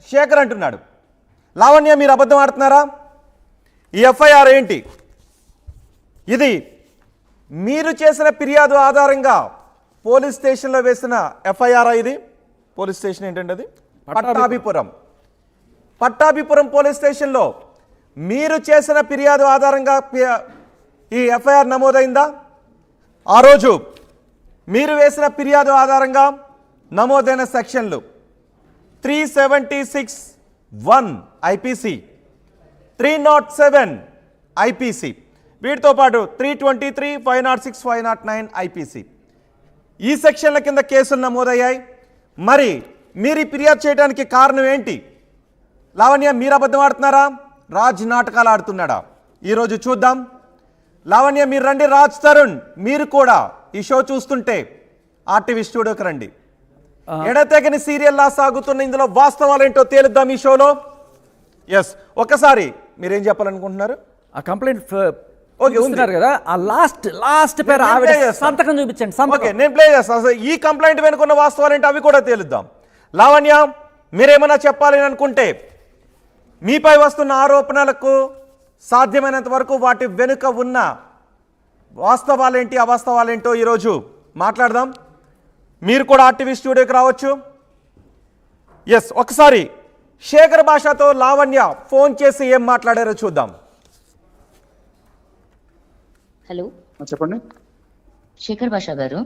శేఖర్ అంటున్నాడు. లావణ్య మీరు అబద్ధం ఆడుతున్నారా? ఈ ఎఫ్ఐఆర్ ఏంటి? ఇది మీరు చేసిన ఫిర్యాదు ఆధారంగా పోలీస్ స్టేషన్లో వేసిన ఎఫ్ఐఆర్. ఇది పోలీస్ స్టేషన్ ఏంటంటే అది పట్టాభిపురం పోలీస్ స్టేషన్లో మీరు చేసిన ఫిర్యాదు ఆధారంగా ఈ ఎఫ్ఐఆర్ నమోదైందా? ఆ రోజు మీరు వేసిన ఫిర్యాదు ఆధారంగా నమోదైన సెక్షన్లు 376(1) ఐపీసీ, 307 ఐపీసీ, వీటితో పాటు 323, 506, 509 ఐపీసీ, ఈ సెక్షన్ల కింద కేసులు నమోదయ్యాయి. మరి మీరు ఈ ఫిర్యాదు చేయడానికి కారణం ఏంటి? లావణ్య మీరు అబద్ధం ఆడుతున్నారా? రాజ్ నాటకాలు ఆడుతున్నాడా? ఈరోజు చూద్దాం. లావణ్య మీరు రండి. రాజ్ తరుణ్ మీరు కూడా ఈ షో చూస్తుంటే ఆర్టీవీ స్టూడియోకి రండి. ఎడతెగని సీరియల్లా సాగుతున్న ఇందులో వాస్తవాలు ఏంటో తేలుద్దాం ఈ షోలో. ఎస్, ఒకసారి మీరేం చెప్పాలనుకుంటున్నారు? ఆ కంప్లైంట్ కదా, ఆ లాస్ట్ పేరు సంతకం చూపించండి. ఓకే, నేను ప్లే చేస్తాను. ఈ కంప్లైంట్ వెనుకున్న వాస్తవాలు ఏంటో అవి కూడా తేలుద్దాం. లావణ్య మీరేమన్నా చెప్పాలని అనుకుంటే మీపై వస్తున్న ఆరోపణలకు సాధ్యమైనంత వరకు వాటి వెనుక ఉన్న వాస్తవాలేంటి అవాస్తవాలేంటో ఈరోజు మాట్లాడదాం. మీరు కూడా ఆర్టీవీ స్టూడియోకి రావచ్చు. ఎస్, ఒకసారి శేఖర్ భాషతో లావణ్య ఫోన్ చేసి ఏం మాట్లాడారో చూద్దాం. హలో చెప్పండి. శేఖర్ భాష గారు.